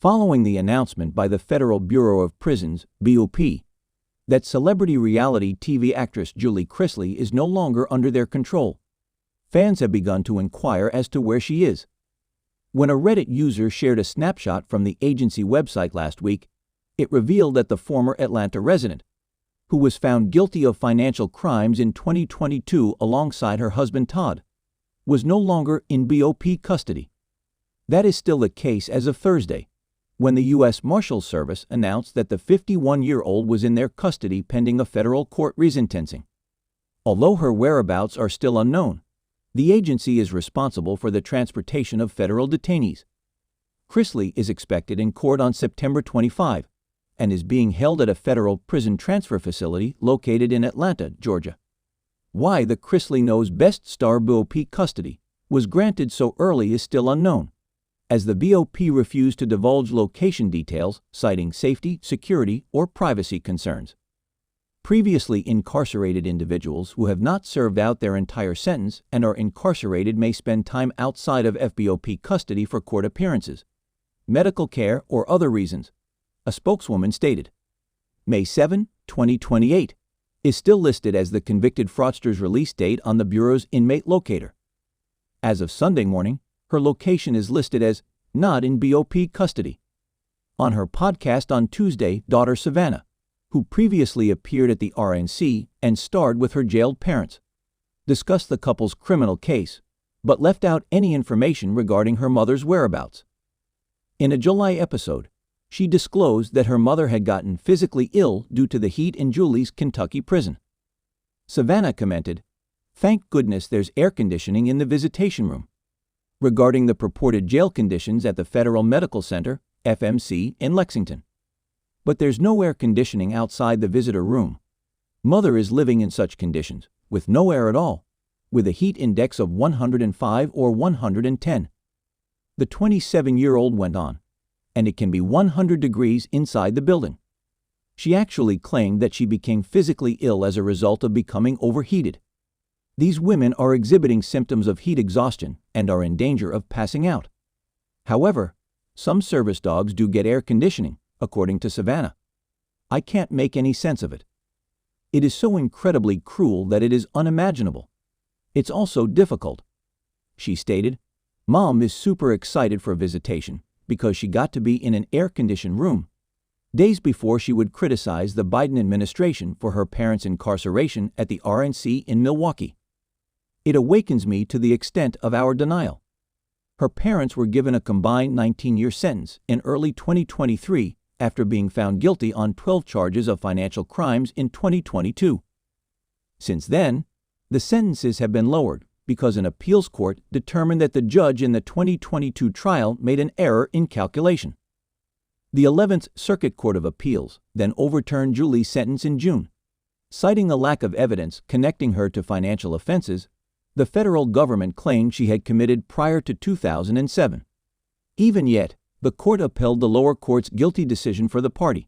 following the announcement by the Federal Bureau of Prisons, BOP, that celebrity reality TV actress Julie Chrisley is no longer under their control. Fans have begun to inquire as to where she is. When a Reddit user shared a snapshot from the agency website last week, it revealed that the former Atlanta resident, who was found guilty of financial crimes in 2022 alongside her husband Todd, was no longer in BOP custody. That is still the case as of Thursday, when the U.S. Marshals Service announced that the 51-year-old was in their custody pending a federal court resentencing. Although her whereabouts are still unknown, the agency is responsible for the transportation of federal detainees. Chrisley is expected in court on September 25 and is being held at a federal prison transfer facility located in Atlanta, Georgia. Why the Chrisley Knows Best star BOP custody was granted so early is still unknown, as the BOP refused to divulge location details, citing safety, security, or privacy concerns. Previously incarcerated individuals who have not served out their entire sentence and are incarcerated may spend time outside of FBOP custody for court appearances, medical care, or other reasons, a spokeswoman stated. May 7, 2028 is still listed as the convicted fraudster's release date on the Bureau's inmate locator. As of Sunday morning, her location is listed as not in BOP custody. On her podcast on Tuesday, daughter Savannah, who previously appeared at the RNC and starred with her jailed parents, discussed the couple's criminal case, but left out any information regarding her mother's whereabouts. In a July episode, she disclosed that her mother had gotten physically ill due to the heat in Julie's Kentucky prison. Savannah commented, "Thank goodness there's air conditioning in the visitation room," regarding the purported jail conditions at the Federal Medical Center, FMC, in Lexington. But there's no air conditioning outside the visitor room. Mother is living in such conditions, with no air at all, with a heat index of 105 or 110. The 27-year-old went on, and it can be 100 degrees inside the building. She actually claimed that she became physically ill as a result of becoming overheated. These women are exhibiting symptoms of heat exhaustion and are in danger of passing out. However, some service dogs do get air conditioning, according to Savannah. I can't make any sense of it. It is so incredibly cruel that it is unimaginable. It's also difficult. She stated, "Mom is super excited for visitation because she got to be in an air-conditioned room, days before she would criticize the Biden administration for her parents' incarceration at the RNC in Milwaukee. It awakens me to the extent of our denial. Her parents were given a combined 19-year sentence in early 2023 after being found guilty on 12 charges of financial crimes in 2022. Since then, the sentences have been lowered because an appeals court determined that the judge in the 2022 trial made an error in calculation. The 11th Circuit Court of Appeals then overturned Julie's sentence in June. Citing a lack of evidence connecting her to financial offenses, the federal government claimed she had committed prior to 2007. Even yet, the court upheld the lower court's guilty decision for the party,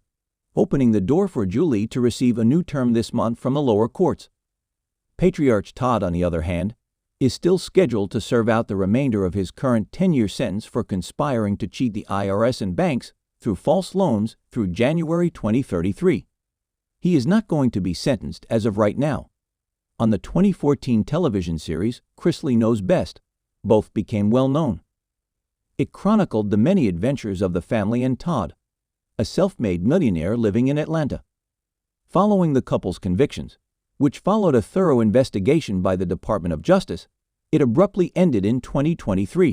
opening the door for Julie to receive a new term this month from the lower courts. Patriarch Todd, on the other hand, is still scheduled to serve out the remainder of his current 10-year sentence for conspiring to cheat the IRS and banks through false loans through January 2033. He is not going to be sentenced as of right now. On the 2014 television series, Chrisley Knows Best, both became well known. It chronicled the many adventures of the family and Todd, a self-made millionaire living in Atlanta. Following the couple's convictions, which followed a thorough investigation by the Department of Justice, it abruptly ended in 2023.